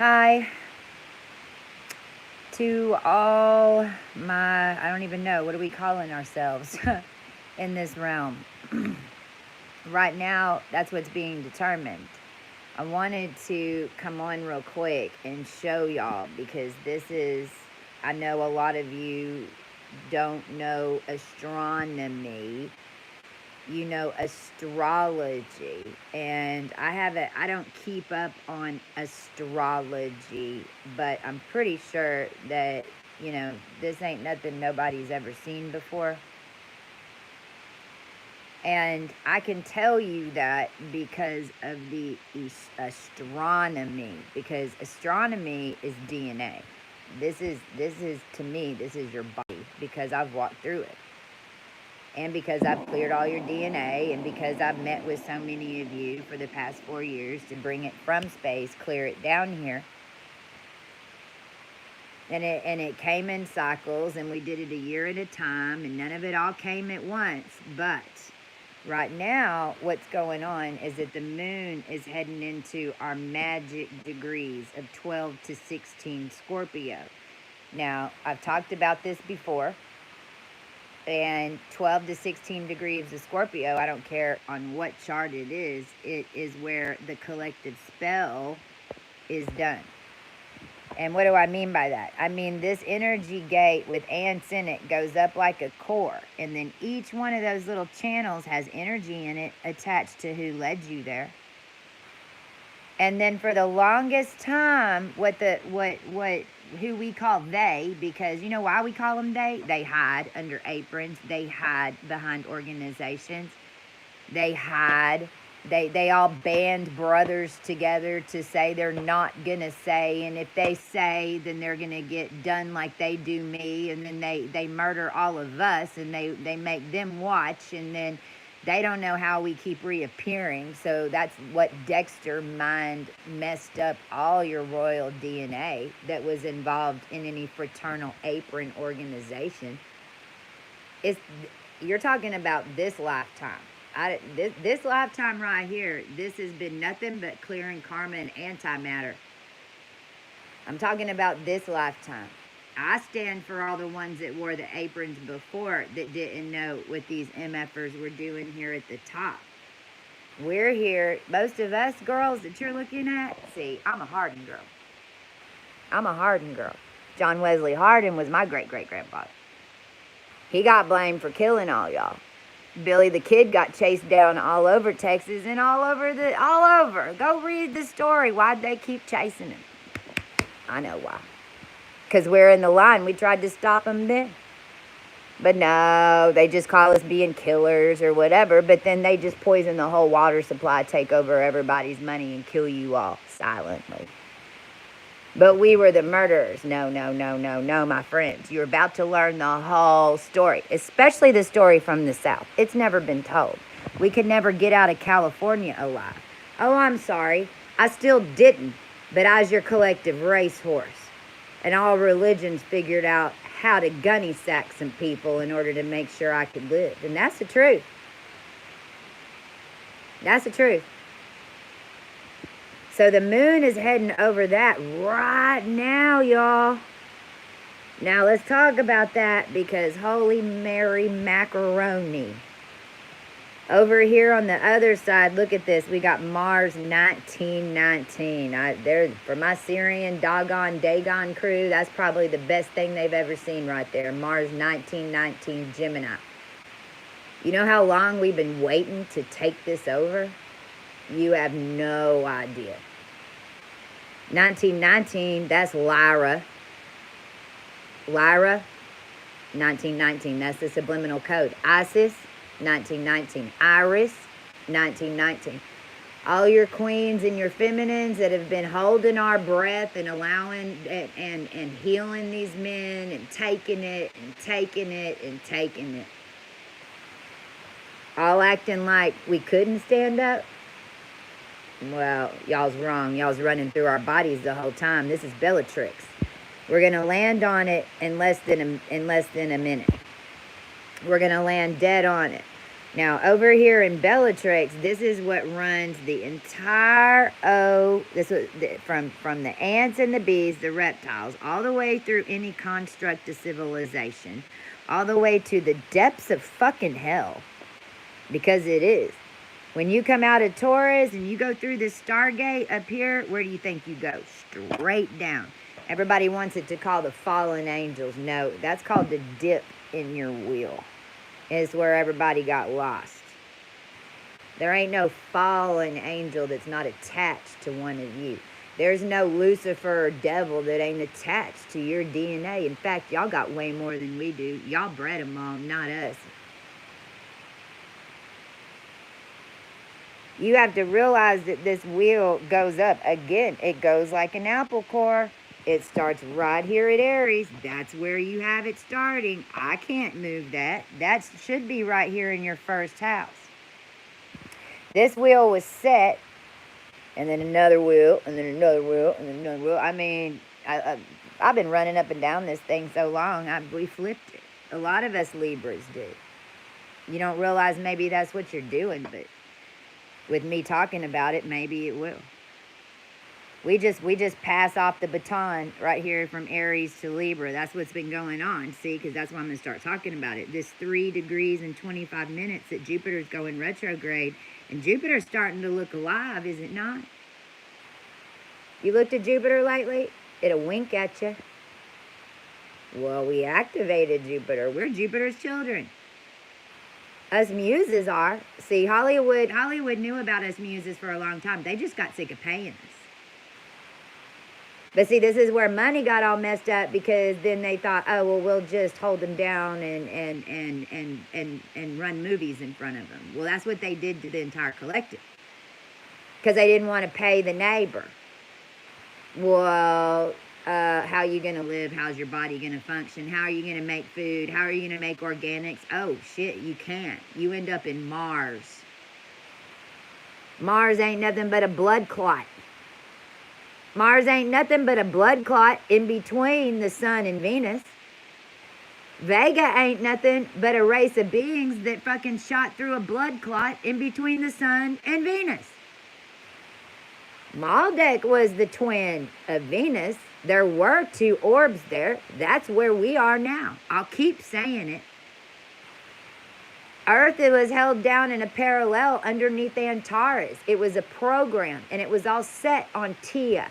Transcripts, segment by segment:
Hi to all my, I don't even know, what are we calling ourselves in this realm? Right now, that's what's being determined. I wanted to come on real quick and show y'all because this is, I know a lot of you don't know astronomy. You know astrology, and I don't keep up on astrology, but I'm pretty sure that this ain't nothing nobody's ever seen before. And I can tell you that because of the astronomy, because astronomy is DNA. This is to me, this is your body, because I've walked through it. And because I've cleared all your DNA, and because I've met with so many of you for the past 4 years to bring it from space, clear it down here. And it came in cycles, and we did it a year at a time, and none of it all came at once. But right now, what's going on is that the moon is heading into our magic degrees of 12 to 16 Scorpio. Now, I've talked about this before. And 12 to 16 degrees of Scorpio, I don't care on what chart it is where the collective spell is done. And what do I mean by that? I mean, this energy gate with ants in it goes up like a core. And then each one of those little channels has energy in it attached to who led you there. And then for the longest time, who we call they, because you know why we call them they? They hide under aprons. They hide behind organizations. They hide. They all band brothers together to say they're not gonna say, and if they say, then they're gonna get done like they do me, and then they murder all of us, and they make them watch, and then they don't know how we keep reappearing. So that's what Dexter mind messed up all your royal DNA that was involved in any fraternal apron organization. You're talking about this lifetime. This lifetime right here, this has been nothing but clearing karma and antimatter. I'm talking about this lifetime. I stand for all the ones that wore the aprons before that didn't know what these MFers were doing here at the top. We're here, most of us girls that you're looking at, see, I'm a Hardin girl. I'm a Hardin girl. John Wesley Hardin was my great-great-grandfather. He got blamed for killing all y'all. Billy the Kid got chased down all over Texas and all over. Go read the story. Why'd they keep chasing him? I know why. Because we're in the line. We tried to stop them then. But no, they just call us being killers or whatever. But then they just poison the whole water supply, take over everybody's money, and kill you all silently. But we were the murderers. No, my friends. You're about to learn the whole story, especially the story from the South. It's never been told. We could never get out of California alive. Oh, I'm sorry. I still didn't. But I was your collective racehorse. And all religions figured out how to gunny sack some people in order to make sure I could live. And that's the truth. That's the truth. So the moon is heading over that right now, y'all. Now let's talk about that, because Holy Mary macaroni. Over here on the other side, look at this. We got Mars 1919. For my Syrian doggone Dagon crew, that's probably the best thing they've ever seen right there. Mars 1919 Gemini. You know how long we've been waiting to take this over? You have no idea. 1919, that's Lyra. Lyra, 1919, that's the subliminal code. Isis, 1919. Iris, 1919. All your queens and your feminines that have been holding our breath and allowing and healing these men and taking it and taking it and taking it. All acting like we couldn't stand up. Well, y'all's wrong. Y'all's running through our bodies the whole time. This is Bellatrix. We're going to land on it in less than a minute. We're going to land dead on it. Now, over here in Bellatrix, this is what runs the entire this was from the ants and the bees, the reptiles, all the way through any construct of civilization, all the way to the depths of fucking hell, because it is. When you come out of Taurus and you go through this Stargate up here, where do you think you go? Straight down. Everybody wants it to call the fallen angels. No, that's called the dip in your wheel. Is where everybody got lost. There ain't no fallen angel that's not attached to one of you. There's no Lucifer or devil that ain't attached to your DNA. In fact, y'all got way more than we do. Y'all bred them all, not us. You have to realize that this wheel goes up. Again, it goes like an apple core. It starts right here at Aries. That's where you have it starting. I can't move that. That should be right here in your first house. This wheel was set, and then another wheel, and then another wheel, and then another wheel. I mean, I've been running up and down this thing so long, we flipped it. A lot of us Libras do. You don't realize maybe that's what you're doing, but with me talking about it, maybe it will. We just pass off the baton right here from Aries to Libra. That's what's been going on, see, because that's why I'm going to start talking about it. This 3 degrees and 25 minutes that Jupiter's going retrograde, and Jupiter's starting to look alive, is it not? You looked at Jupiter lately? It'll wink at you. Well, we activated Jupiter. We're Jupiter's children. Us muses are. See, Hollywood knew about us muses for a long time. They just got sick of paying us. But see, this is where money got all messed up, because then they thought, oh, well, we'll just hold them down and run movies in front of them. Well, that's what they did to the entire collective, because they didn't want to pay the neighbor. Well, how are you going to live? How's your body going to function? How are you going to make food? How are you going to make organics? Oh, shit, you can't. You end up in Mars. Mars ain't nothing but a blood clot. Mars ain't nothing but a blood clot in between the sun and Venus. Vega ain't nothing but a race of beings that fucking shot through a blood clot in between the sun and Venus. Maldek was the twin of Venus. There were 2 orbs there. That's where we are now. I'll keep saying it. Earth, it was held down in a parallel underneath Antares. It was a program, and it was all set on Tia,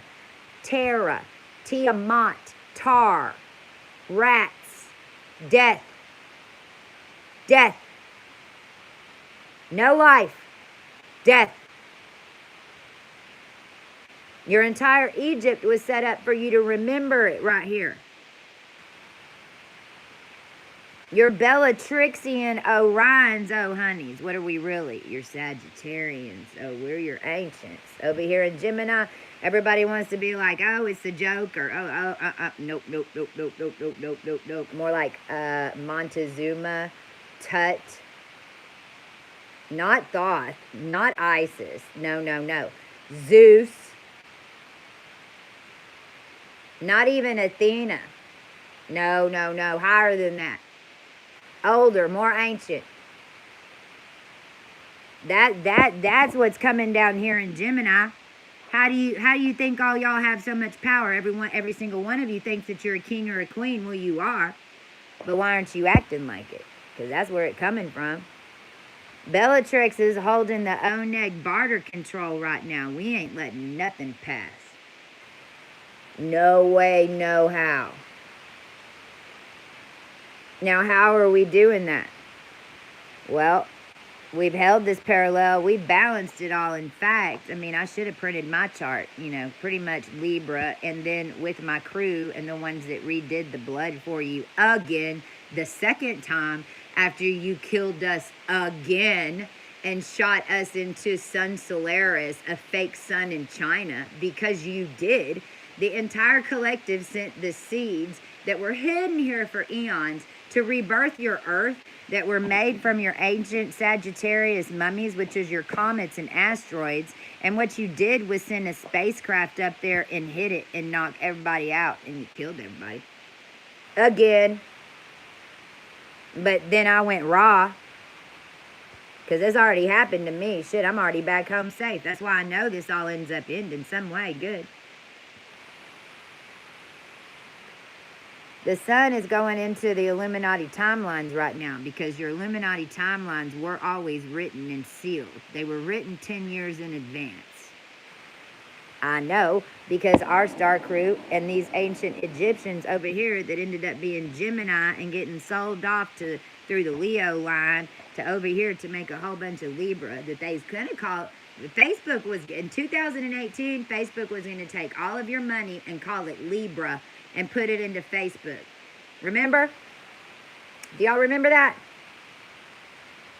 Terra, Tiamat, Tar, rats, death, death, no life, death. Your entire Egypt was set up for you to remember it right here. Your Bellatrixian Orions, oh honeys, what are we really? You're Sagittarians. Oh, we're your ancients. Over here in Gemini, everybody wants to be like, oh, it's a joke, or nope, nope, nope, nope, nope, nope, nope, nope, nope. More like Montezuma, Tut, not Thoth, not Isis. No, no, no. Zeus. Not even Athena. No, no, no. Higher than that. Older, more ancient. That's what's coming down here in Gemini. How do you think all y'all have so much power? Every single one of you thinks that you're a king or a queen. Well, you are. But why aren't you acting like it? Because that's where it's coming from. Bellatrix is holding the Oneg barter control right now. We ain't letting nothing pass. No way, no how. Now, how are we doing that? Well, we've held this parallel. We've balanced it all. In fact, I mean, I should have printed my chart, pretty much Libra, and then with my crew and the ones that redid the blood for you again, the second time after you killed us again and shot us into Sun Solaris, a fake sun in China, because you did. The entire collective sent the seeds that were hidden here for eons to rebirth your Earth, that were made from your ancient Sagittarius mummies, which is your comets and asteroids. And what you did was send a spacecraft up there and hit it and knock everybody out, and you killed everybody. Again. But then I went raw. Because this already happened to me. Shit, I'm already back home safe. That's why I know this all ends up ending some way good. The sun is going into the Illuminati timelines right now because your Illuminati timelines were always written and sealed. They were written 10 years in advance. I know, because our star crew and these ancient Egyptians over here that ended up being Gemini and getting sold off through the Leo line to over here to make a whole bunch of Libra, that they's going to call... Facebook was, in 2018, Facebook was going to take all of your money and call it Libra and put it into Facebook. Remember? Do y'all remember that?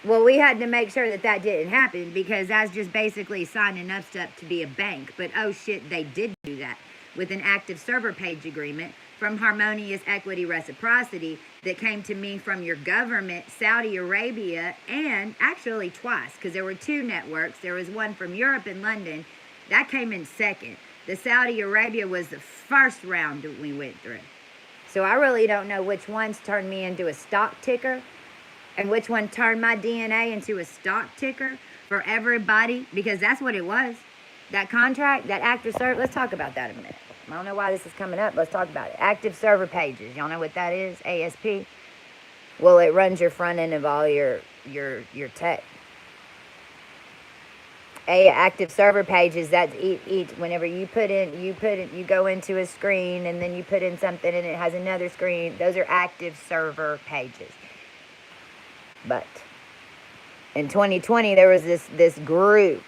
Well, we had to make sure that that didn't happen because that's just basically signing us up to be a bank. But oh shit, they did do that with an active server page agreement from Harmonious Equity Reciprocity that came to me from your government, Saudi Arabia, and actually twice because there were two networks. There was one from Europe and London. That came in second. The Saudi Arabia was the first round that we went through. So I really don't know which ones turned me into a stock ticker and which one turned my DNA into a stock ticker for everybody, because that's what it was. That contract, that active server, let's talk about that in a minute. I don't know why this is coming up. Let's talk about it. Active server pages. Y'all know what that is? ASP. Well, it runs your front end of all your tech. Active server pages, that's each whenever you go into a screen and then you put in something and it has another screen. Those are active server pages. But in 2020 there was this group,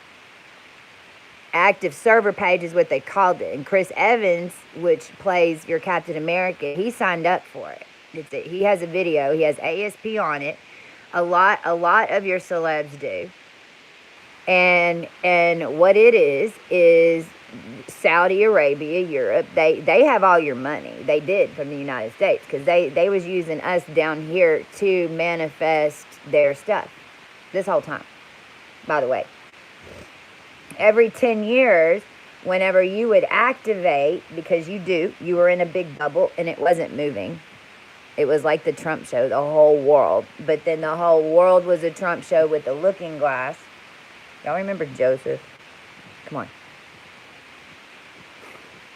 active server page is what they called it, and Chris Evans, which plays your Captain America, he signed up for it. He has a video, he has ASP on it. A lot of your celebs do. And what it is Saudi Arabia, Europe, they have all your money. They did from the United States because they was using us down here to manifest their stuff this whole time, by the way. Every 10 years, whenever you would activate, because you were in a big bubble and it wasn't moving. It was like the Trump show, the whole world. But then the whole world was a Trump show with the looking glass. Y'all remember Joseph? Come on.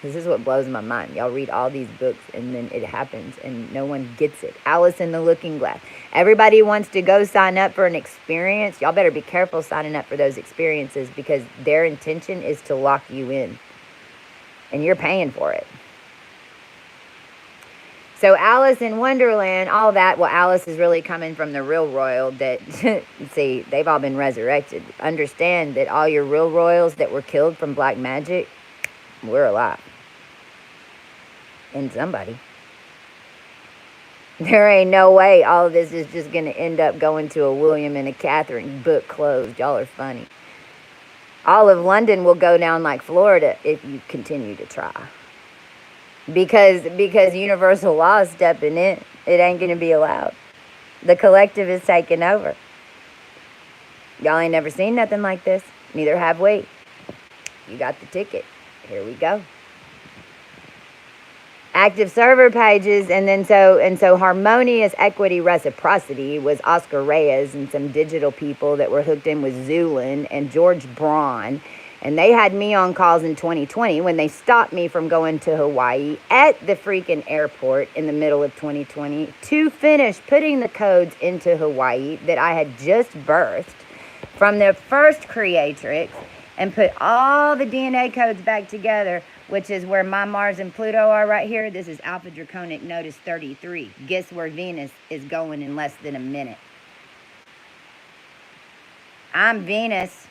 This is what blows my mind. Y'all read all these books and then it happens and no one gets it. Alice in the Looking Glass. Everybody wants to go sign up for an experience. Y'all better be careful signing up for those experiences because their intention is to lock you in. And you're paying for it. So Alice in Wonderland, all that, well, Alice is really coming from the real royal that, see, they've all been resurrected. Understand that all your real royals that were killed from black magic, we're alive. And somebody. There ain't no way all of this is just going to end up going to a William and a Catherine book closed. Y'all are funny. All of London will go down like Florida if you continue to try. Because universal law is stepping in. It ain't going to be allowed. The collective is taking over. Y'all ain't never seen nothing like this. Neither have we. You got the ticket. Here we go. Active server pages, and so Harmonious Equity Reciprocity was Oscar Reyes and some digital people that were hooked in with Zulin and George Braun. And they had me on calls in 2020 when they stopped me from going to Hawaii at the freaking airport in the middle of 2020 to finish putting the codes into Hawaii that I had just birthed from the first creatrix and put all the DNA codes back together, which is where my Mars and Pluto are right here. This is Alpha Draconic Notice 33. Guess where Venus is going in less than a minute? I'm Venus.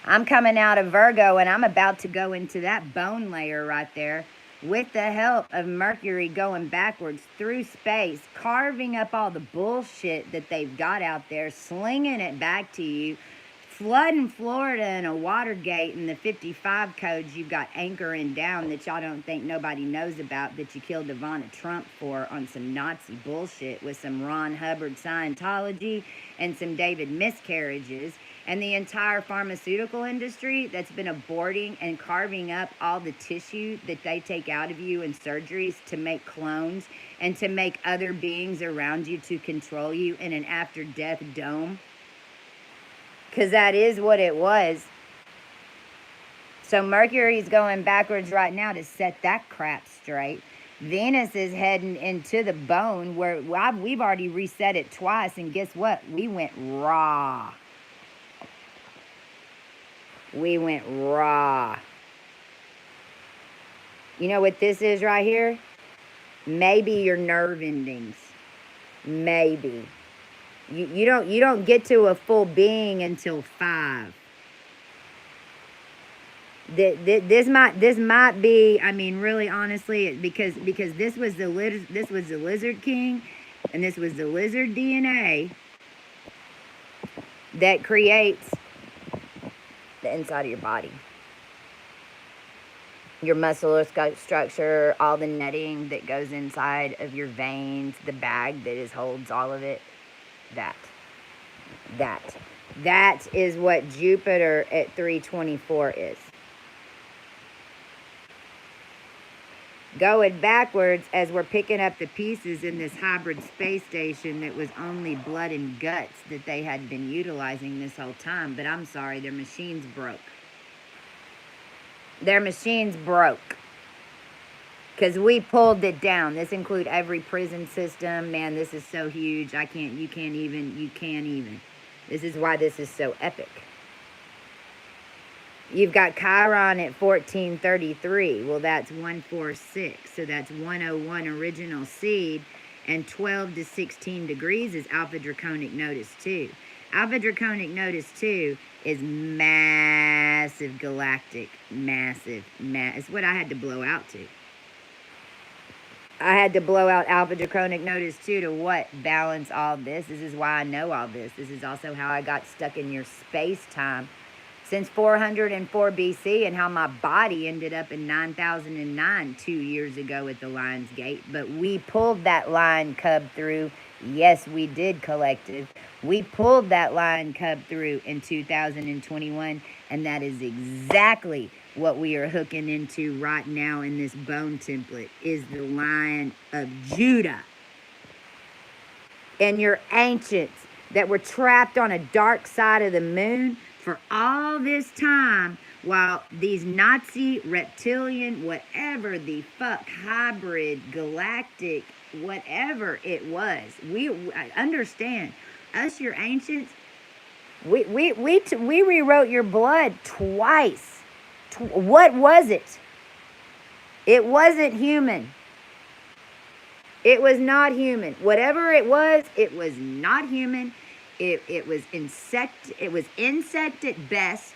I'm coming out of Virgo and I'm about to go into that bone layer right there with the help of Mercury going backwards through space, carving up all the bullshit that they've got out there, slinging it back to you, flooding Florida in a Watergate and the 55 codes you've got anchoring down that y'all don't think nobody knows about, that you killed Ivana Trump for on some Nazi bullshit with some Ron Hubbard Scientology and some David miscarriages. And the entire pharmaceutical industry that's been aborting and carving up all the tissue that they take out of you in surgeries to make clones and to make other beings around you to control you in an after-death dome. Because that is what it was. So Mercury's going backwards right now to set that crap straight. Venus is heading into the bone where we've already reset it twice, and guess what? We went raw. We went raw. You know what this is right here? Maybe your nerve endings. Maybe. You don't get to a full being until 5. This might be, I mean, really honestly, because this was the lizard king, and this was the lizard DNA that creates the inside of your body, your muscular structure, all the netting that goes inside of your veins, the bag that holds all of it. That is what Jupiter at 324 is. Going backwards as we're picking up the pieces in this hybrid space station that was only blood and guts that they had been utilizing this whole time. But I'm sorry, their machines broke. Their machines broke. Because we pulled it down. This includes every prison system. Man, this is so huge. You can't even. This is why this is so epic. You've got Chiron at 1433. Well, that's 146. So that's 101 original seed. And 12 to 16 degrees is Alpha Draconic Notice 2. Alpha Draconic Notice 2 is massive galactic. Massive. It's what I had to blow out to. I had to blow out Alpha Draconic Notice 2 to what? Balance all this. This is why I know all this. This is also how I got stuck in your space-time since 404 BC, and how my body ended up in 9009 2 years ago at the Lion's Gate. But we pulled that lion cub through. Yes, we did, collective. We pulled that lion cub through in 2021, and that is exactly what we are hooking into right now in this bone template, is the Lion of Judah. And your ancients that were trapped on a dark side of the moon for all this time, while these Nazi, reptilian, whatever the fuck, hybrid, galactic, whatever it was, I understand, us, your ancients, we rewrote your blood twice. What was it? It wasn't human. It was not human. Whatever it was not human. It was insect at best.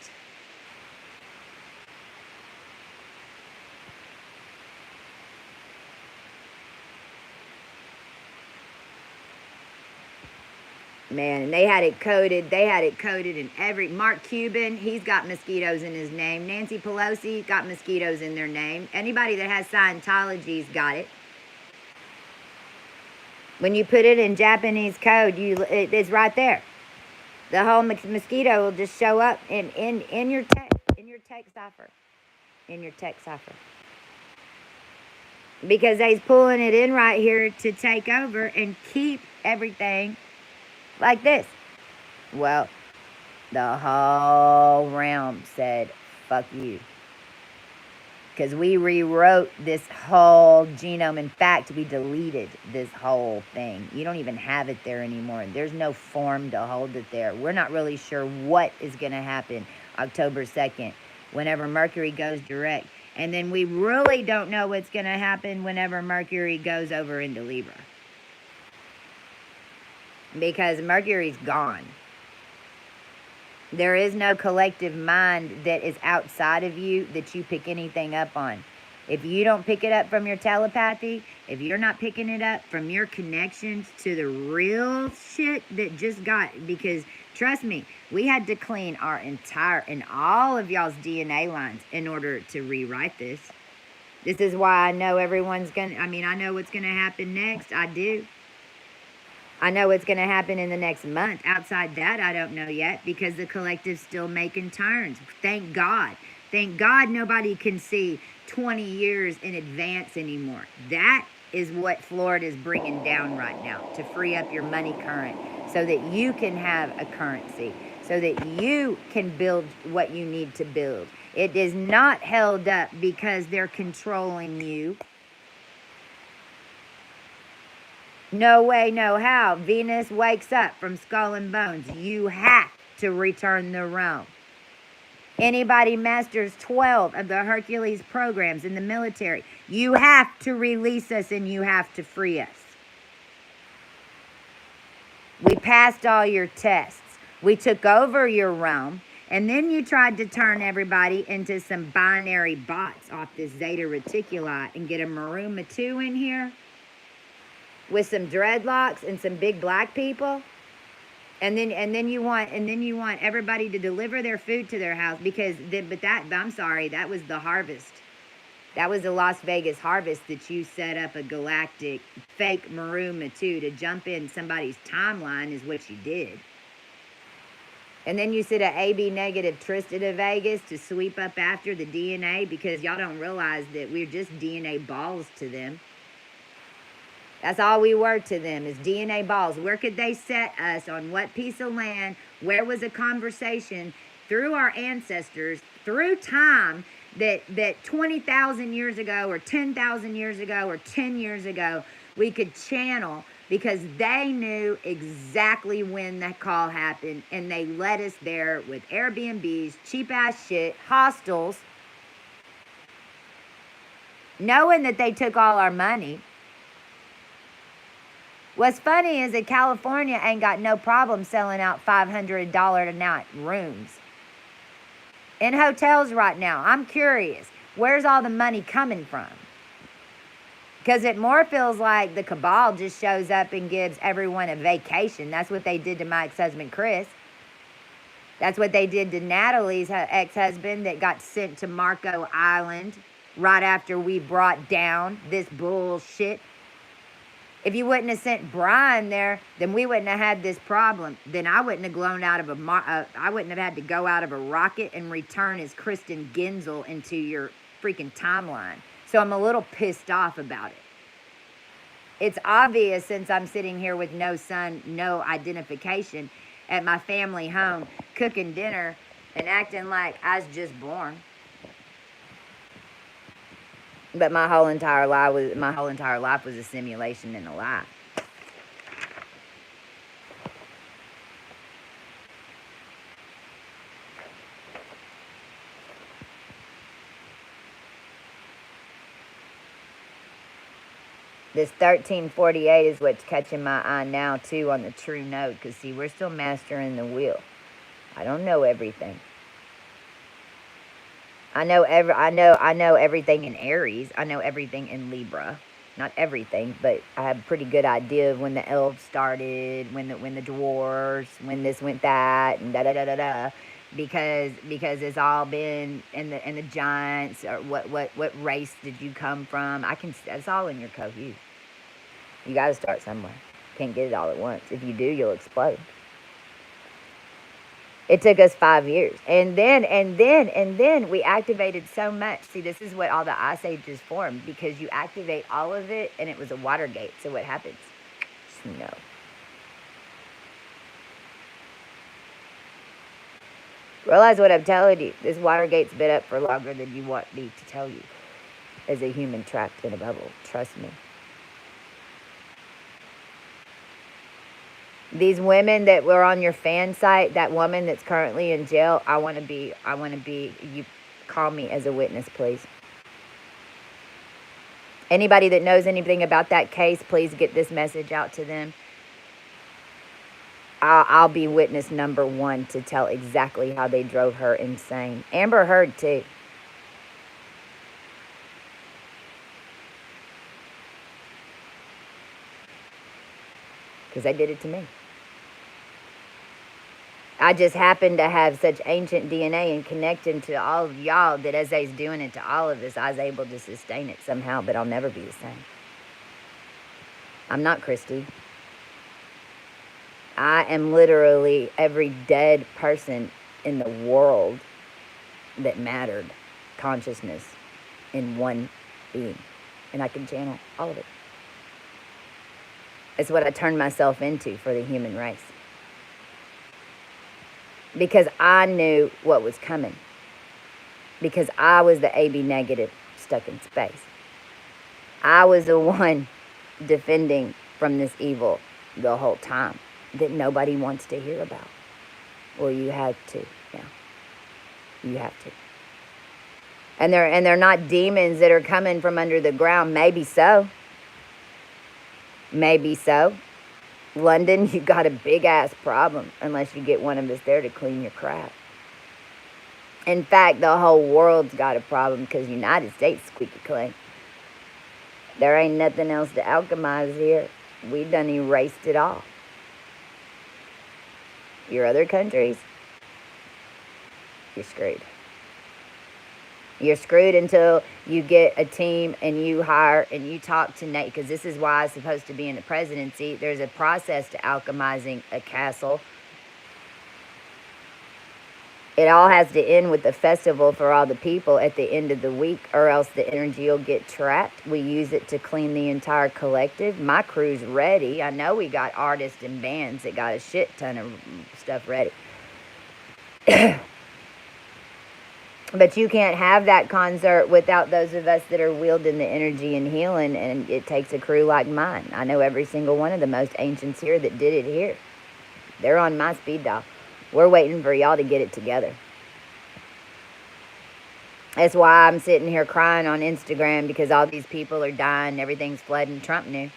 Man, and they had it coded in every, Mark Cuban, he's got mosquitoes in his name. Nancy Pelosi got mosquitoes in their name. Anybody that has Scientology's got it. When you put it in Japanese code, it's right there. The whole mosquito will just show up in your text cipher. In your text cipher. Because they's pulling it in right here to take over and keep everything like this. Well, the whole realm said, fuck you. Because we rewrote this whole genome. In fact, we deleted this whole thing. You don't even have it there anymore. There's no form to hold it there. We're not really sure what is going to happen October 2nd, whenever Mercury goes direct. And then we really don't know what's going to happen whenever Mercury goes over into Libra. Because Mercury's gone. There is no collective mind that is outside of you that you pick anything up on. If you don't pick it up from your telepathy, if you're not picking it up from your connections to the real shit that just got, because trust me, we had to clean our entire and all of y'all's DNA lines in order to rewrite this. This is why I know everyone's I know what's gonna happen next. I do. I know what's going to happen in the next month. Outside that, I don't know yet because the collective's still making turns. Thank God. Thank God nobody can see 20 years in advance anymore. That is what Florida is bringing down right now to free up your money current so that you can have a currency, so that you can build what you need to build. It is not held up because they're controlling you. No way, no how. Venus wakes up from skull and bones. You have to return the realm. Anybody masters 12 of the Hercules programs in the military, you have to release us and you have to free us. We passed all your tests. We took over your realm. And then you tried to turn everybody into some binary bots off this Zeta Reticuli and get a Maruma 2 in here with some dreadlocks and some big black people, and then you want everybody to deliver their food to their house because I'm sorry, that was the harvest. That was the Las Vegas harvest that you set up a galactic fake Maruma 2 to jump in somebody's timeline is what you did. And then you sent an AB negative Trista to Vegas to sweep up after the DNA because y'all don't realize that we're just DNA balls to them. That's all we were to them is DNA balls. Where could they set us on what piece of land? Where was a conversation through our ancestors, through time, that 20,000 years ago or 10,000 years ago or 10 years ago, we could channel because they knew exactly when that call happened and they led us there with Airbnbs, cheap ass shit, hostels, knowing that they took all our money. What's funny is that California ain't got no problem selling out $500 a night rooms in hotels right now. I'm curious, where's all the money coming from? Because it more feels like the cabal just shows up and gives everyone a vacation. That's what they did to my ex-husband, Chris. That's what they did to Natalie's ex-husband that got sent to Marco Island right after we brought down this bullshit. If you wouldn't have sent Brian there, then we wouldn't have had this problem. Then I wouldn't have blown out of I wouldn't have had to go out of a rocket and return as Kristen Genzel into your freaking timeline. So I'm a little pissed off about it. It's obvious since I'm sitting here with no son, no identification at my family home, cooking dinner and acting like I was just born. But my whole entire life was a simulation and a lie. This 1348 is what's catching my eye now too on the true note, because see, we're still mastering the wheel. I don't know everything. I know everything in Aries. I know everything in Libra. Not everything, but I have a pretty good idea of when the elves started, when the dwarves, when this went that, and da da da da da. Because it's all been in the giants. Or what race did you come from? It's all in your cohue. You got to start somewhere. Can't get it all at once. If you do, you'll explode. It took us 5 years. And then we activated so much. See, this is what all the ice ages formed, because you activate all of it and it was a Watergate. So what happens? Snow. Realize what I'm telling you. This Watergate's been up for longer than you want me to tell you. As a human trapped in a bubble. Trust me. These women that were on your fan site, that woman that's currently in jail, I want to be, you call me as a witness, please. Anybody that knows anything about that case, please get this message out to them. I'll be witness number 1 to tell exactly how they drove her insane. Amber Heard, too. Because they did it to me. I just happen to have such ancient DNA and connecting to all of y'all that as they's doing it to all of us, I was able to sustain it somehow, but I'll never be the same. I'm not Christy. I am literally every dead person in the world that mattered, consciousness in one being. And I can channel all of it. It's what I turned myself into for the human race. Because I knew what was coming. Because I was the AB negative stuck in space. I was the one defending from this evil the whole time that nobody wants to hear about. Well, you had to. Yeah. You have to. And they're not demons that are coming from under the ground. Maybe so. Maybe so. London, you got a big ass problem unless you get one of us there to clean your crap. In fact, the whole world's got a problem because the United States squeaky clean. There ain't nothing else to alchemize here. We done erased it all. Your other countries, you're screwed. You're screwed until you get a team and you hire and you talk to Nate, because this is why I'm supposed to be in the presidency. There's a process to alchemizing a castle. It all has to end with the festival for all the people at the end of the week, or else the energy will get trapped. We use it to clean the entire collective. My crew's ready. I know we got artists and bands that got a shit ton of stuff ready. But you can't have that concert without those of us that are wielding the energy and healing, and it takes a crew like mine. I know every single one of the most ancients here that did it here. They're on my speed dial. We're waiting for y'all to get it together. That's why I'm sitting here crying on Instagram, because all these people are dying, everything's flooding. Trump knew.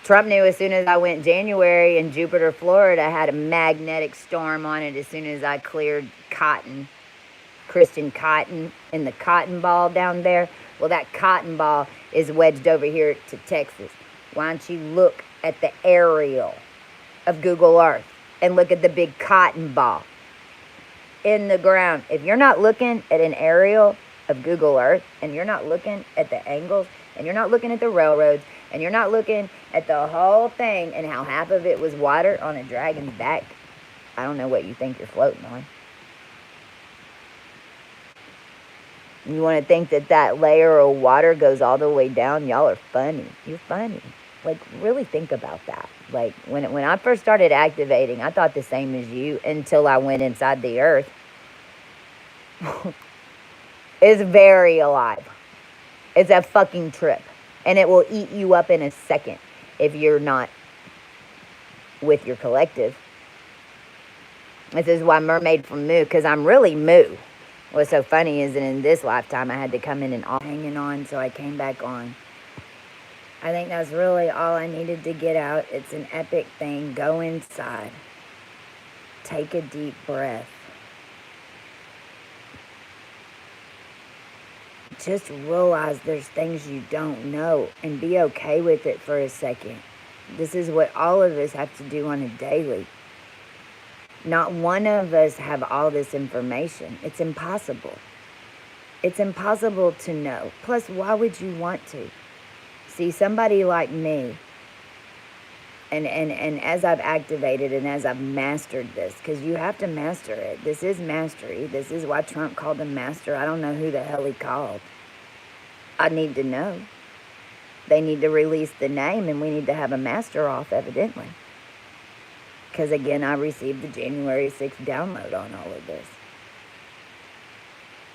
Trump knew as soon as I went January in Jupiter, Florida, had a magnetic storm on it as soon as I cleared cotton. Christian cotton in the cotton ball down there. Well, that cotton ball is wedged over here to Texas. Why don't you look at the aerial of Google Earth and look at the big cotton ball in the ground? If you're not looking at an aerial of Google Earth, and you're not looking at the angles, and you're not looking at the railroads, and you're not looking at the whole thing and how half of it was water on a dragon's back, I don't know what you think you're floating on. You want to think that that layer of water goes all the way down? Y'all are funny. You're funny. Like, really think about that. Like, when I first started activating, I thought the same as you until I went inside the earth. It's very alive. It's a fucking trip. And it will eat you up in a second if you're not with your collective. This is why Mermaid from Moo, because I'm really Moo. What's so funny is that in this lifetime, I had to come in and all hanging on, so I came back on. I think that's really all I needed to get out. It's an epic thing. Go inside. Take a deep breath. Just realize there's things you don't know and be okay with it for a second. This is what all of us have to do on a daily. Not one of us have all this information. It's impossible. It's impossible to know. Plus, why would you want to? See, somebody like me, and as I've activated and as I've mastered this, because you have to master it. This is mastery. This is why Trump called him master. I don't know who the hell he called. I need to know. They need to release the name, and we need to have a master off, evidently. Because, again, I received the January 6th download on all of this.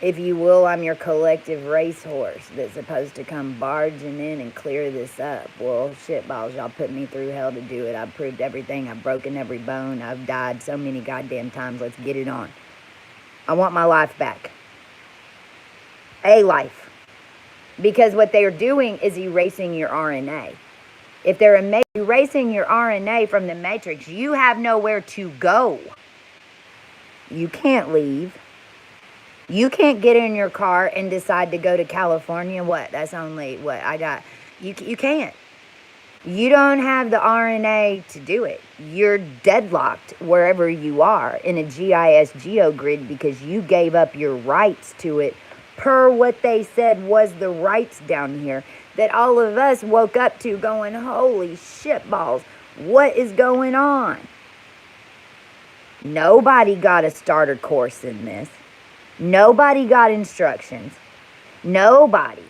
If you will, I'm your collective racehorse that's supposed to come barging in and clear this up. Well, shitballs, y'all put me through hell to do it. I've proved everything. I've broken every bone. I've died so many goddamn times. Let's get it on. I want my life back. A life. Because what they're doing is erasing your RNA. If they're erasing your RNA from the matrix, you have nowhere to go. You can't leave. You can't get in your car and decide to go to California. What? That's only what I got. You can't. You don't have the RNA to do it. You're deadlocked wherever you are in a GIS geogrid because you gave up your rights to it per what they said was the rights down here that all of us woke up to going, holy shit balls. What is going on? Nobody got a starter course in this. Nobody got instructions. Nobody.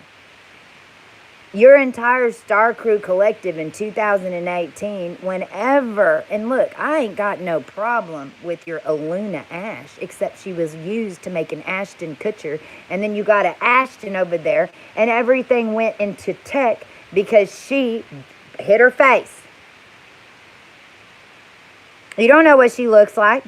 Your entire Star Crew collective in 2018, whenever, and look, I ain't got no problem with your Aluna Ash, except she was used to make an Ashton Kutcher, and then you got an Ashton over there, and everything went into tech because she hit her face. You don't know what she looks like.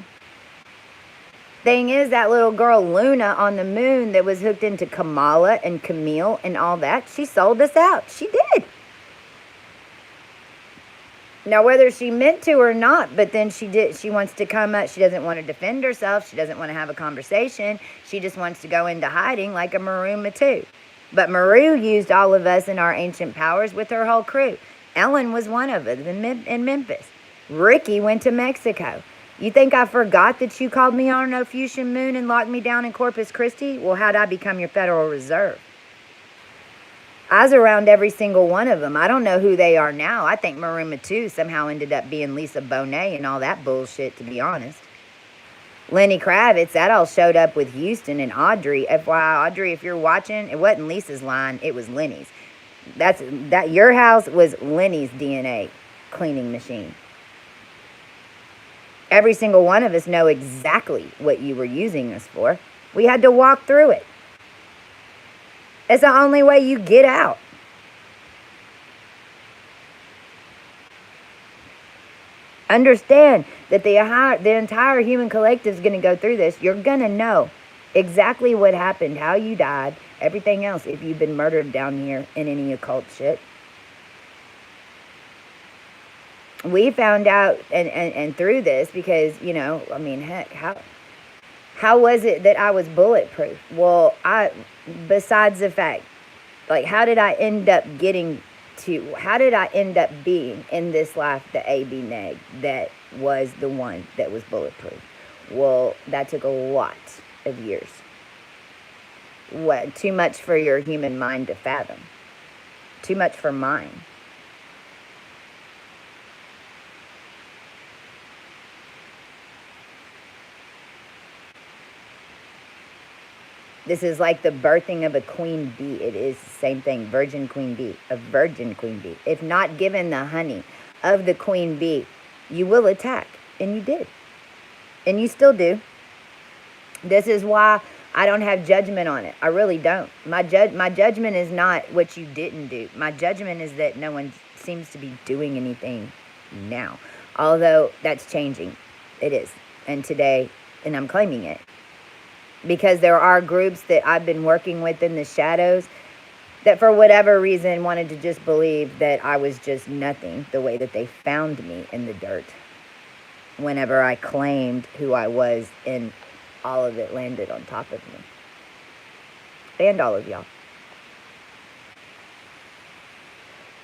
Thing is, that little girl Luna on the moon that was hooked into Kamala and Camille and all that, she sold us out. She did. Now, whether she meant to or not, but then she did. She wants to come up. She doesn't want to defend herself. She doesn't want to have a conversation. She just wants to go into hiding like a Maru Matu. But Maru used all of us in our ancient powers with her whole crew. Ellen was one of them in Memphis. Ricky went to Mexico. You think I forgot that you called me on Ophiuchian Moon and locked me down in Corpus Christi? Well, how'd I become your Federal Reserve? I was around every single one of them. I don't know who they are now. I think Maruma 2 somehow ended up being Lisa Bonet and all that bullshit, to be honest. Lenny Kravitz, that all showed up with Houston and Audrey. FYI, Audrey, if you're watching, it wasn't Lisa's line, it was Lenny's. Your house was Lenny's DNA cleaning machine. Every single one of us know exactly what you were using us for. We had to walk through it. It's the only way you get out. Understand that the entire human collective is going to go through this. You're going to know exactly what happened, how you died, everything else, if you've been murdered down here in any occult shit. We found out and through this because, you know, I mean, heck, how was it that I was bulletproof? Well, besides the fact, like, how did I end up being in this life the AB neg that was the one that was bulletproof? Well, that took a lot of years. What, too much for your human mind to fathom. Too much for mine. This is like the birthing of a queen bee. It is the same thing. Virgin queen bee. A virgin queen bee. If not given the honey of the queen bee, you will attack. And you did. And you still do. This is why I don't have judgment on it. I really don't. My judgment is not what you didn't do. My judgment is that no one seems to be doing anything now. Although that's changing. It is. And today, and I'm claiming it. Because there are groups that I've been working with in the shadows that for whatever reason wanted to just believe that I was just nothing the way that they found me in the dirt. Whenever I claimed who I was and all of it landed on top of me. And all of y'all.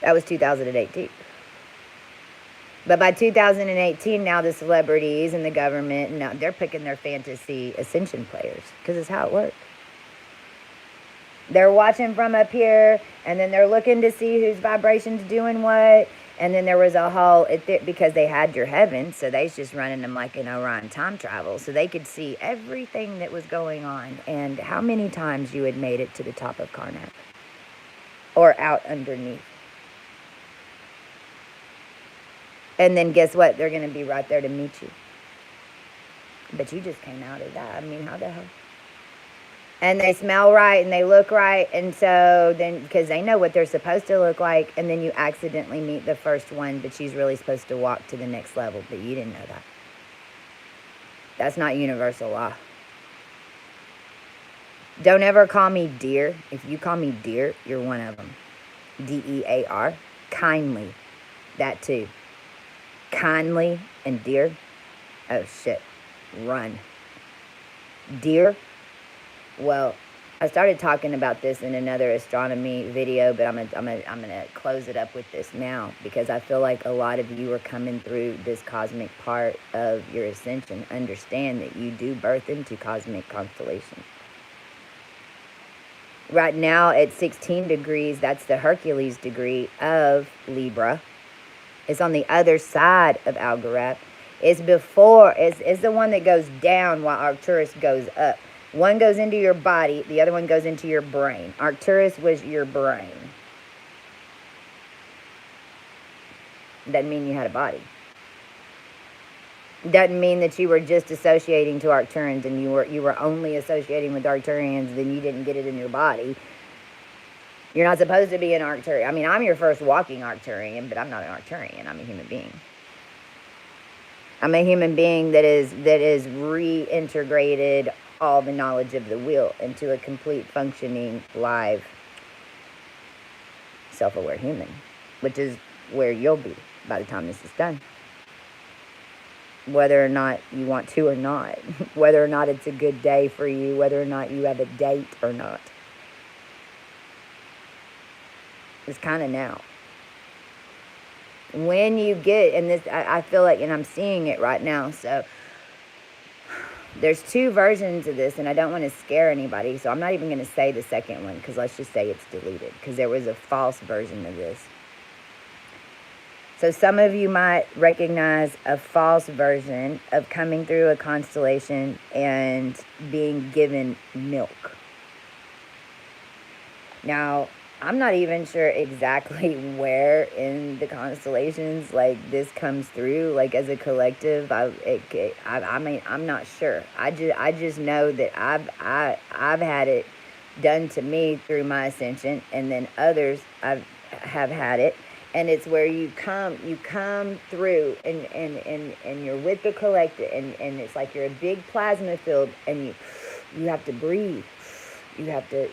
That was 2018. But by 2018, now the celebrities and the government, now they're picking their fantasy ascension players. Because it's how it works. They're watching from up here, and then they're looking to see whose vibration's doing what. And then there was a whole, because they had your heaven, so they's just running them like an Orion time travel. So they could see everything that was going on and how many times you had made it to the top of Karnak. Or out underneath. And then guess what? They're going to be right there to meet you. But you just came out of that. I mean, how the hell? And they smell right and they look right. And so then, because they know what they're supposed to look like. And then you accidentally meet the first one, but she's really supposed to walk to the next level. But you didn't know that. That's not universal law. Don't ever call me dear. If you call me dear, you're one of them. D-E-A-R. Kindly. That too. Kindly and dear. Oh shit. Run. Dear. Well, I started talking about this in another astronomy video, but I'm gonna close it up with this now because I feel like a lot of you are coming through this cosmic part of your ascension. Understand that you do birth into cosmic constellations. Right now at 16 degrees, that's the Hercules degree of Libra. It's on the other side of Algorand. It's before, it's the one that goes down while Arcturus goes up. One goes into your body, the other one goes into your brain. Arcturus was your brain. Doesn't mean you had a body. Doesn't mean that you were just associating to Arcturians and you were only associating with Arcturians, then you didn't get it in your body. You're not supposed to be an Arcturian. I mean, I'm your first walking Arcturian, but I'm not an Arcturian. I'm a human being. I'm a human being that is reintegrated all the knowledge of the wheel into a complete functioning, live, self-aware human, which is where you'll be by the time this is done. Whether or not you want to or not, whether or not it's a good day for you, whether or not you have a date or not. It's kind of now. When you get, and this, I feel like, and I'm seeing it right now, so there's two versions of this, and I don't want to scare anybody, so I'm not even going to say the second one, because let's just say it's deleted, because there was a false version of this. So some of you might recognize a false version of coming through a constellation and being given milk. Now, I'm not even sure exactly where in the constellations like this comes through, like as a collective. I mean, I'm not sure. I just know that I've had it done to me through my ascension, and then others have had it. And it's where you come through and you're with the collective, and it's like you're a big plasma field, and you have to breathe. There's a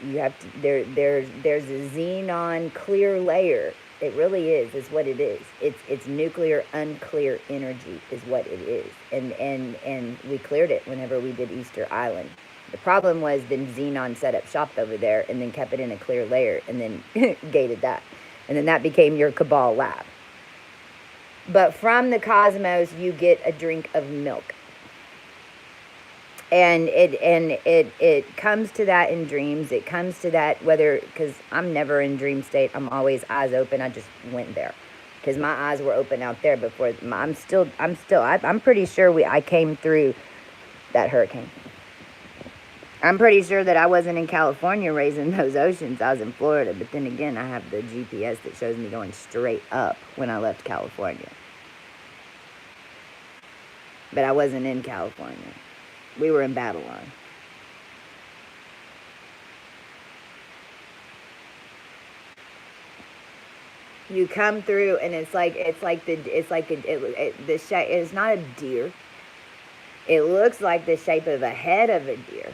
xenon clear layer. It really is what it is. It's nuclear unclear energy is what it is. And we cleared it whenever we did Easter Island. The problem was then xenon set up shop over there and then kept it in a clear layer and then gated that. And then that became your cabal lab. But from the cosmos, you get a drink of milk. And it comes to that in dreams. It comes to that because I'm never in dream state. I'm always eyes open. I just went there because my eyes were open out there before. I'm pretty sure I came through that hurricane. I'm pretty sure that I wasn't in California raising those oceans. I was in Florida. But then again, I have the GPS that shows me going straight up when I left California. But I wasn't in California. We were in Babylon. You come through, and it's not a deer. It looks like the shape of a head of a deer.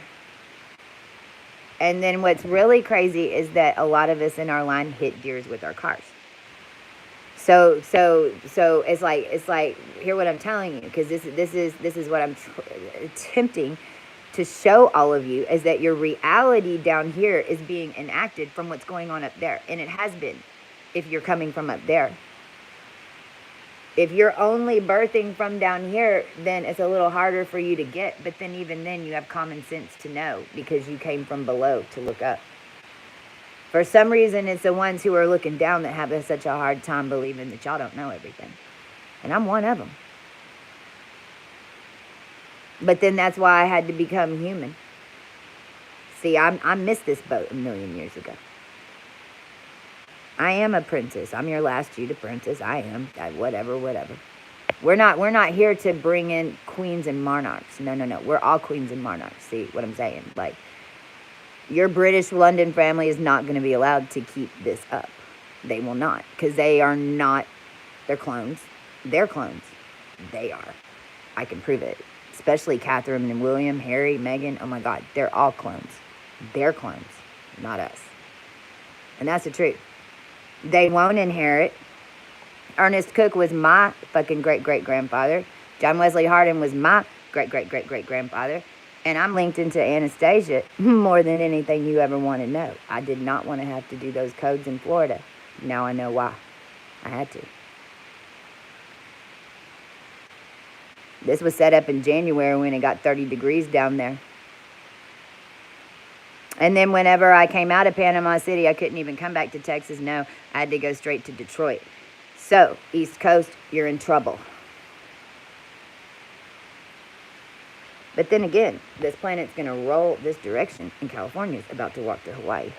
And then what's really crazy is that a lot of us in our line hit deers with our cars. So it's like hear what I'm telling you, because this is what I'm attempting to show all of you, is that your reality down here is being enacted from what's going on up there, and it has been if you're coming from up there. If you're only birthing from down here, then it's a little harder for you to get, but then even then you have common sense to know because you came from below to look up. For some reason, it's the ones who are looking down that have such a hard time believing that y'all don't know everything. And I'm one of them. But then that's why I had to become human. See, I missed this boat a million years ago. I am a princess. I'm your last Judah princess. I am. Whatever. We're not here to bring in queens and monarchs. No. We're all queens and monarchs. See what I'm saying? Like, your British London family is not going to be allowed to keep this up. They will not. Because they are not. They're clones. They're clones. They are. I can prove it. Especially Catherine and William, Harry, Meghan. Oh my God. They're all clones. They're clones. Not us. And that's the truth. They won't inherit. Ernest Cook was my fucking great-great-grandfather. John Wesley Hardin was my great-great-great-great-grandfather. And I'm linked into Anastasia more than anything you ever want to know. I did not want to have to do those codes in Florida. Now I know why. I had to. This was set up in January when it got 30 degrees down there. And then whenever I came out of Panama City, I couldn't even come back to Texas. No, I had to go straight to Detroit. So, East Coast, you're in trouble. But then again, this planet's going to roll this direction, and California's about to walk to Hawaii.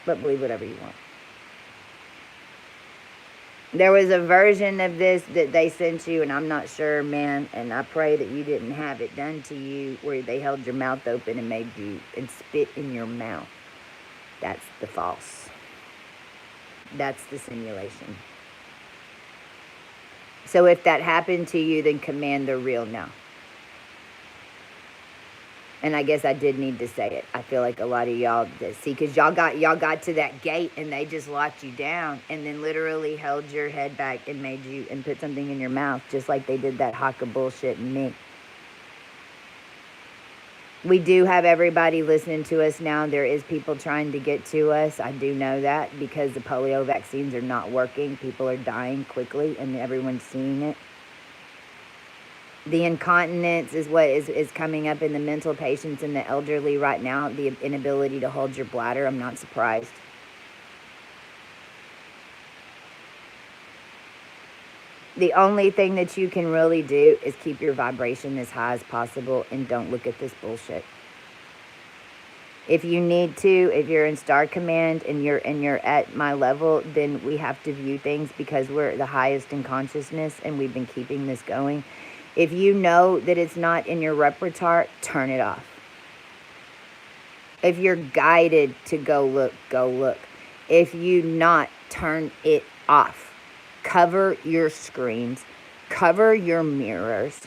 But believe whatever you want. There was a version of this that they sent you, and I'm not sure, man, and I pray that you didn't have it done to you where they held your mouth open and made you and spit in your mouth. That's the false. That's the simulation. So if that happened to you, then command the real now. And I guess I did need to say it. I feel like a lot of y'all, see, because y'all got to that gate and they just locked you down and then literally held your head back and made you and put something in your mouth, just like they did that hawk of bullshit in me. We do have everybody listening to us now. There is people trying to get to us. I do know that because the polio vaccines are not working. People are dying quickly and everyone's seeing it. The incontinence is what is coming up in the mental patients and the elderly right now. The inability to hold your bladder. I'm not surprised. The only thing that you can really do is keep your vibration as high as possible and don't look at this bullshit. If you need to, if you're in Star Command and you're at my level, then we have to view things because we're the highest in consciousness and we've been keeping this going. If you know that it's not in your repertoire, turn it off. If you're guided to go look, go look. If you not, turn it off. Cover your screens. Cover your mirrors.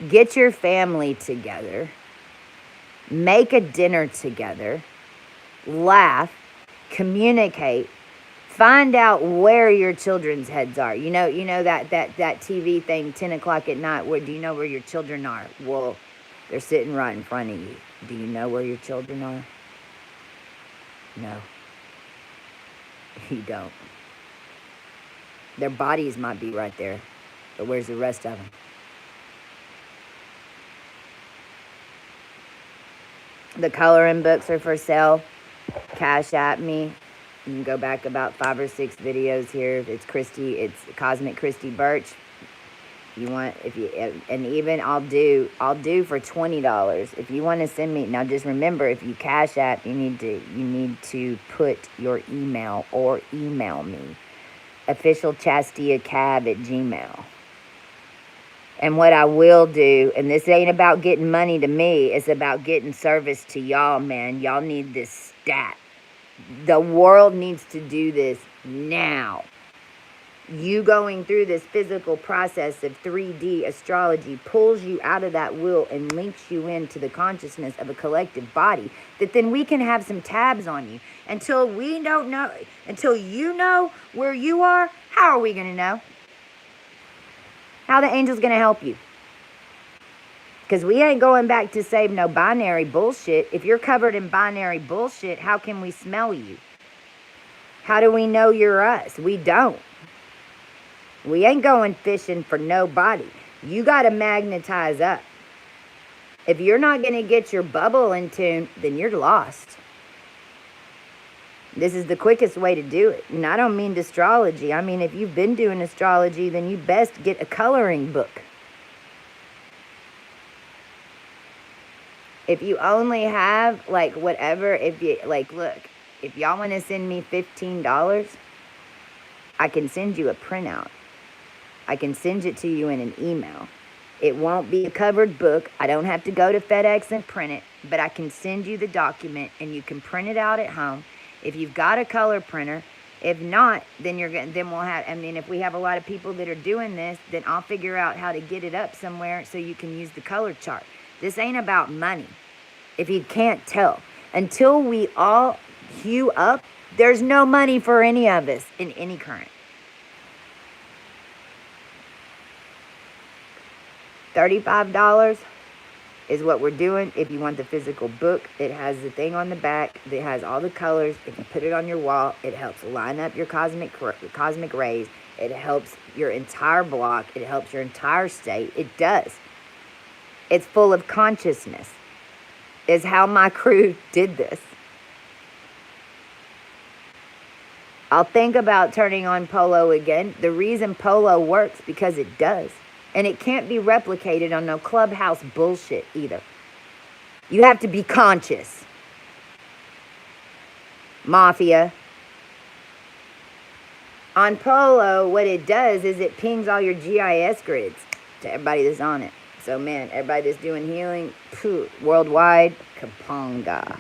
Get your family together. Make a dinner together. Laugh. Communicate. Find out where your children's heads are. You know that TV thing, 10 o'clock at night, do you know where your children are? Well, they're sitting right in front of you. Do you know where your children are? No. You don't. Their bodies might be right there, but where's the rest of them? The coloring books are for sale. Cash at me. You can go back about 5 or 6 videos here. It's Cosmic Christy Birch. You want, and even I'll do for $20 if you want to send me. Now just remember, if you cash app, you need to put your email or email me, officialchastiacab@gmail. And what I will do, and this ain't about getting money to me, it's about getting service to y'all, man. Y'all need this stat. The world needs to do this now. You going through this physical process of 3D astrology pulls you out of that wheel and links you into the consciousness of a collective body that then we can have some tabs on you. Until we don't know, until you know where you are, how are we going to know? How the angel's going to help you? Because we ain't going back to save no binary bullshit. If you're covered in binary bullshit, how can we smell you? How do we know you're us? We don't. We ain't going fishing for nobody. You got to magnetize up. If you're not going to get your bubble in tune, then you're lost. This is the quickest way to do it. And I don't mean astrology. I mean, if you've been doing astrology, then you best get a coloring book. If you only have, like, whatever, if you, like, look, if y'all want to send me $15, I can send you a printout. I can send it to you in an email. It won't be a covered book. I don't have to go to FedEx and print it, but I can send you the document and you can print it out at home. If you've got a color printer, if not, then we'll have, I mean, if we have a lot of people that are doing this, then I'll figure out how to get it up somewhere so you can use the color chart. This ain't about money, if you can't tell. Until we all hue up, there's no money for any of us in any current. $35 is what we're doing. If you want the physical book, it has the thing on the back that has all the colors. If you put it on your wall, it helps line up your cosmic rays. It helps your entire block. It helps your entire state. It does. It's full of consciousness. Is how my crew did this. I'll think about turning on polo again. The reason polo works because it does. And it can't be replicated on no clubhouse bullshit either. You have to be conscious. Mafia. On polo, what it does is it pings all your GIS grids to everybody that's on it. So, man, everybody that's doing healing, worldwide, Kapanga.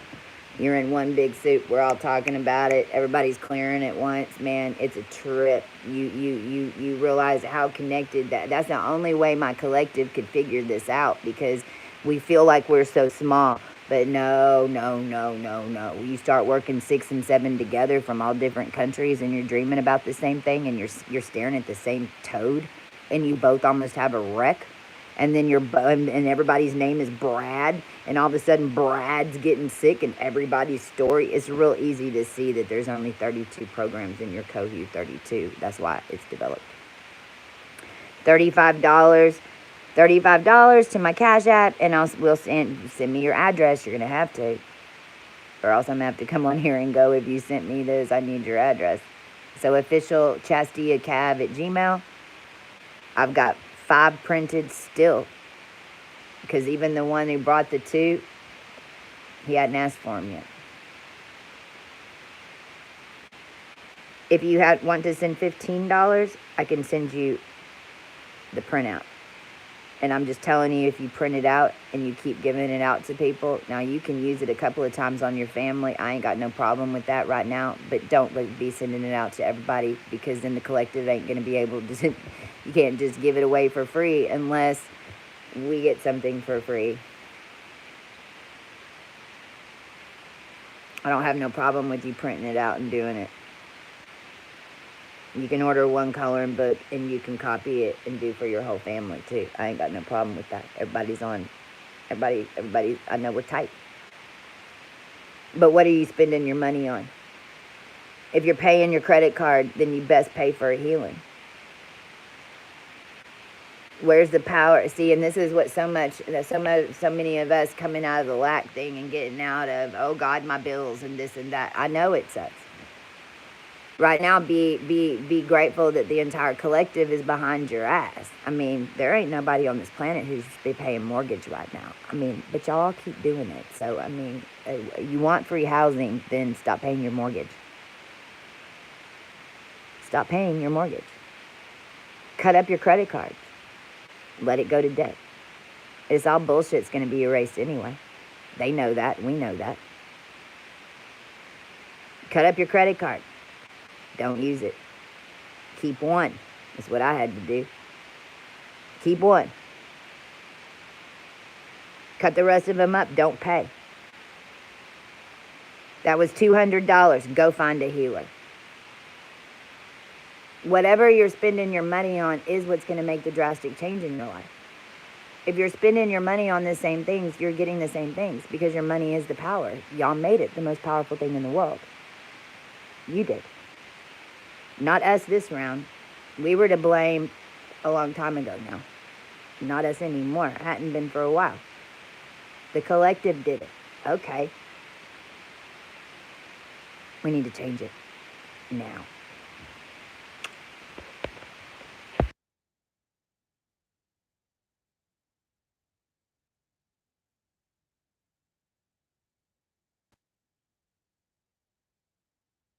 You're in one big soup. We're all talking about it. Everybody's clearing at once. Man, it's a trip. You realize how connected that's the only way my collective could figure this out, because we feel like we're so small. But no. You start working 6 and 7 together from all different countries, and you're dreaming about the same thing, and you're staring at the same toad, and you both almost have a wreck. And then and everybody's name is Brad, and all of a sudden Brad's getting sick, and everybody's story. It's real easy to see that there's only 32 programs in your Cohu 32. That's why it's developed. $35 to my Cash App, and we'll send me your address. You're gonna have to, or else I'm gonna have to come on here and go, if you sent me this, I need your address. So official chastiacav@gmail. I've got 5 printed still, because even the one who brought the 2, he hadn't asked for them yet. If you want to send $15, I can send you the printout. And I'm just telling you, if you print it out and you keep giving it out to people, now you can use it a couple of times on your family. I ain't got no problem with that right now, but don't be sending it out to everybody, because then the collective ain't going to be able to. You can't just give it away for free unless we get something for free. I don't have no problem with you printing it out and doing it. You can order one coloring book and you can copy it and do for your whole family too. I ain't got no problem with that. Everybody, I know we're tight. But what are you spending your money on? If you're paying your credit card, then you best pay for a healing. Where's the power? See, and this is what so many of us coming out of the lack thing and getting out of, oh God, my bills and this and that. I know it sucks. Right now, be grateful that the entire collective is behind your ass. I mean, there ain't nobody on this planet who's be paying mortgage right now. I mean, but y'all keep doing it. So, I mean, you want free housing, then stop paying your mortgage. Stop paying your mortgage. Cut up your credit cards. Let it go to debt. It's all bullshit. It's going to be erased anyway. They know that. We know that. Cut up your credit card. Don't use it. Keep one. That's what I had to do. Keep one. Cut the rest of them up. Don't pay. That was $200. Go find a healer. Whatever you're spending your money on is what's going to make the drastic change in your life. If you're spending your money on the same things, you're getting the same things, because your money is the power. Y'all made it the most powerful thing in the world. You did. Not us this round. We were to blame a long time ago now. Not us anymore. Hadn't been for a while. The collective did it. Okay. We need to change it now.